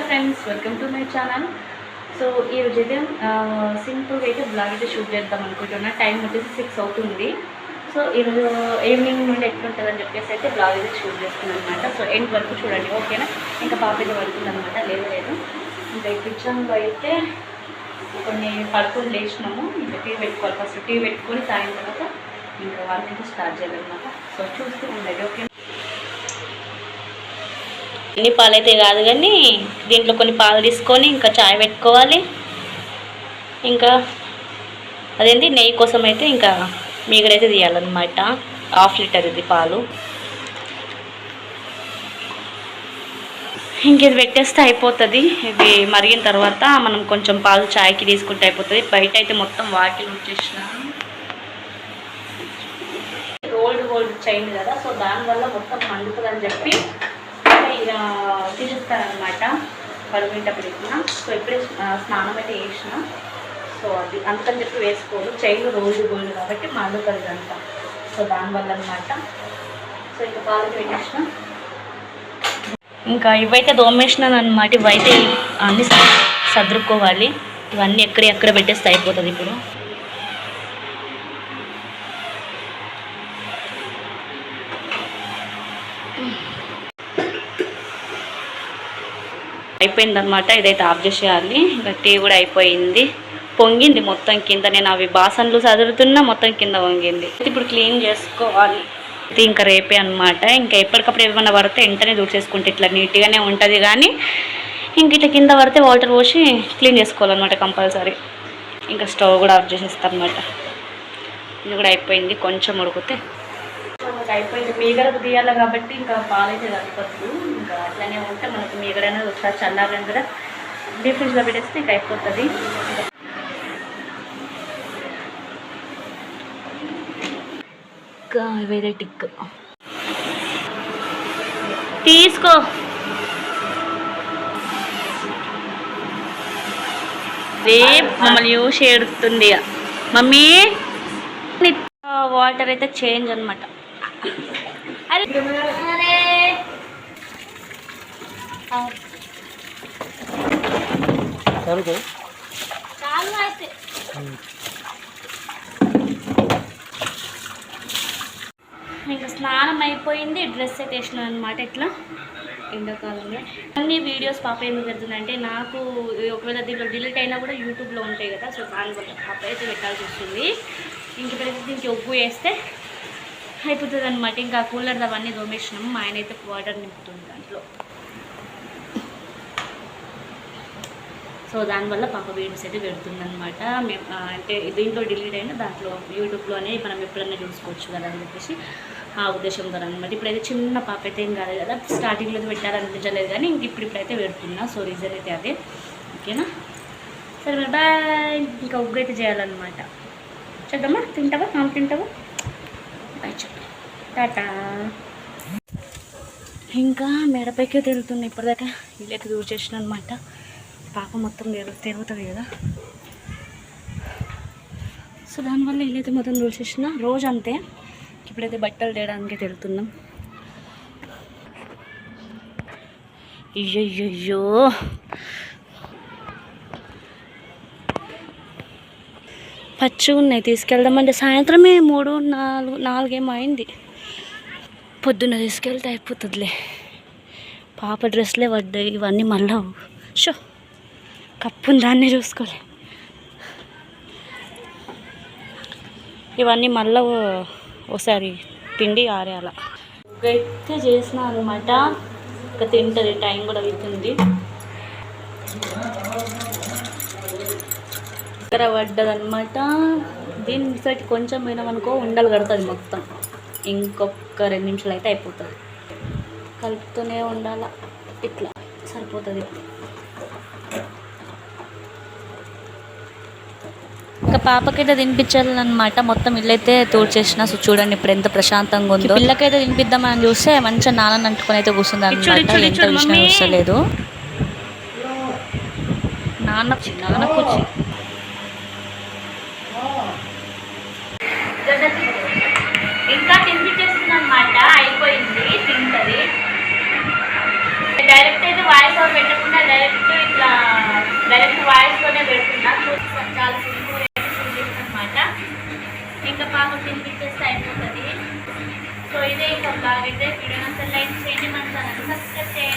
Friends, welcome to my channel. So ఈరోజు అయితే సింపుల్గా అయితే బ్లాగ్ అయితే షూట్ చేద్దాం అనుకుంటున్నా. టైం వచ్చేసి 6 అవుతుంది. సో ఈరోజు ఈవినింగ్ నుండి ఎట్లుంటుందని చెప్పేసి అయితే బ్లాగ్ అయితే షూట్ చేస్తున్నాను అనమాట. సో ఎండ్ వరకు చూడండి, ఓకేనా? ఇంకా పాప అయితే పడుతుంది అనమాట. లేదు ఇంకా ఈ కిచెన్లో అయితే కొన్ని పడుకొని లేచినాము. ఇంకా టీ పెట్టుకోవాలి. ఫస్ట్ టీ పెట్టుకొని తాగిన తర్వాత ఇంకా వర్క్ అయితే స్టార్ట్ చేయాలన్నమాట. సో చూస్తూ ఉండండి, ఓకే? అన్ని పాలైతే కాదు కానీ దీంట్లో కొన్ని పాలు తీసుకొని ఇంకా చాయ్ పెట్టుకోవాలి. ఇంకా అదేంటి నెయ్యి కోసం అయితే ఇంకా మీగడైతే తీయాలన్నమాట. 1/2 లీటర్ ఇది పాలు. ఇంకేది పెట్టేస్తే అయిపోతుంది. ఇది మరిగిన తర్వాత మనం కొంచెం పాలు చాయ్కి తీసుకుంటే అయిపోతుంది. బయట అయితే మొత్తం వాకిలు వచ్చేసిన గోల్డ్ చైన్ కదా, సో దానివల్ల మొత్తం మండుతుందని చెప్పి ఇలా తీసేస్తారనమాట. పడుకునేటప్పుడు వేసిన. సో ఇప్పుడే స్నానం అయితే వేసిన. సో అది అందుకని చెప్పి వేసుకోరు. చైన్ గోల్డ్ కాబట్టి మండుతుంది అంతా. సో దానివల్ల అనమాట. సో ఇంకా పాలకి పెట్టేసిన. ఇంకా ఇవైతే దోమేసినాను అనమాట. ఇవైతే అన్నీ సర్దుకోవాలి. ఇవన్నీ ఎక్కడ పెట్టేస్తే అయిపోతుంది. ఇప్పుడు అయిపోయిందనమాట. ఇదైతే ఆఫ్ చేసేయాలి. ఇంకా టీ కూడా అయిపోయింది. పొంగింది మొత్తం కింద. నేను అవి బాసన్లు సదురుతున్నా, మొత్తం కింద పొంగింది. ఇప్పుడు క్లీన్ చేసుకోవాలి. ఇంకా రేపే అనమాట. ఇంకా ఎప్పటికప్పుడు ఏమైనా పడితే వెంటనే దూసేసుకుంటే ఇట్లా నీట్గానే ఉంటుంది. కానీ ఇంక ఇట్లా కింద పడితే వాటర్ పోసి క్లీన్ చేసుకోవాలన్నమాట కంపల్సరీ. ఇంకా స్టవ్ కూడా ఆఫ్ చేసేస్తాను అనమాట. ఇది కూడా అయిపోయింది. కొంచెం ఉడికితే అయిపోయింది. మీగడకు తీయాలి కాబట్టి ఇంకా పాలైతే సరిపోతుంది. ఇంకా అట్లనే ఉంటే మనకు మీగడ అనేది ఒకసారి చల్లారని కూడా డీప్ ఫ్రిడ్జ్లో పెట్టేస్తే ఇంకా అయిపోతుంది. ఇంకా వేరే టిక్ తీసుకో. రేపు మమ్మల్ని యూస్ చేడుతుంది మమ్మీ. వాటర్ అయితే చేంజ్ అనమాట. అరే చాలు అయితే ఇంకా స్నానం అయిపోయింది. డ్రెస్ అయితే వేసినాను అనమాట. ఇట్లా ఎండాకాలంలో అన్ని వీడియోస్ పాప ఎందుకు పెడుతుందంటే, నాకు ఒకవేళ దీంట్లో డిలీట్ అయినా కూడా యూట్యూబ్లో ఉంటాయి కదా. సో దానివల్ల పాప అయితే పెట్టాల్సి వస్తుంది. ఇంక ఇప్పుడైతే దీనికి ఒగ్గు వేస్తే అయిపోతుంది అనమాట. ఇంకా కూలర్ అవన్నీ దోమేసినాము. మా ఆయన అయితే వాటర్ నింపుతుంది దాంట్లో. సో దానివల్ల పాప వీడియోస్ అయితే పెడుతుంది అనమాట. మేము అంటే దీంట్లో డిలీట్ అయినా దాంట్లో యూట్యూబ్లోనే మనం ఎప్పుడన్నా చూసుకోవచ్చు కదా అని చెప్పేసి ఆ ఉద్దేశంతో అనమాట. ఇప్పుడైతే చిన్న పాప అయితే ఏం కాదు కదా, స్టార్టింగ్లో పెట్టాలనిపించలేదు కానీ ఇప్పుడైతే పెడుతున్నా. సో రీజన్ అయితే అదే, ఓకేనా? సరే మరి బాయ్. ఇంకా ఉగ్గు అయితే చేయాలన్నమాట. చేద్దామా? తింటావా? తింటావా? బాయ్ చెప్పు, టాటా. ఇంకా మేడపైకే తిరుగుతుంది. ఇప్పటిదాకా ఇల్లైతే దూరం చేసిన అనమాట. పాప మొత్తం తిరుగుతుంది కదా. సో దానివల్ల ఇల్లైతే మొత్తం దూరం చేసిన. రోజు అంతే. ఇప్పుడైతే బట్టలు తేయడానికి తిరుగుతున్నాం. అయ్యో పచ్చిగా ఉన్నాయి. తీసుకెళ్దామంటే సాయంత్రమే 3-4 ఏమో అయింది. పొద్దున్న తీసుకెళ్తే అయిపోతుందిలే. పాప డ్రెస్లే పడ్డాయి. ఇవన్నీ మళ్ళా షో కప్పుని దాన్నే చూసుకోలే. ఇవన్నీ మళ్ళా ఒకసారి పిండి ఆరేయాల. అయితే చేసిన అనమాట. ఇంకా తింటుంది. టైం కూడా అవుతుంది. చక్కెర పడ్డదనమాట. దీని సైడ్ కొంచెం పోయినామనుకో ఉండలు కడుతుంది మొత్తం. ఇంకొక 2 నిమిషాలు అయితే అయిపోతుంది. కలుపుతూనే ఉండాల. ఇట్లా సరిపోతుంది. ఇంకా పాపకైతే తినిపించాలన్నమాట. మొత్తం ఇల్లైతే తోడ్చేసిన. సో చూడండి ఇప్పుడు ఎంత ప్రశాంతంగా ఉందో. పిల్లకైతే తినిపిద్దామని చూస్తే మంచిగా నాన్న అంటుకొని అయితే కూర్చుంది అనమాట. ఎంత విషయం వస్తలేదు. నాన్నకు ఇంకా తినిపించేస్తుంది అనమాట. అయిపోయింది. తింటుంది డైరెక్ట్ అయితే వాయిస్ ఓవర్ పెట్టకుండా డైరెక్ట్ ఇంకా పాపకు తినిపించేస్తే అయిపోతుంది. సో ఇదే ఇంకా బ్లాగ్ అయితే. వీడియో నచ్చితే లైక్ చేయండి, మన ఛానల్ సబ్స్క్రైబ్ చేయండి.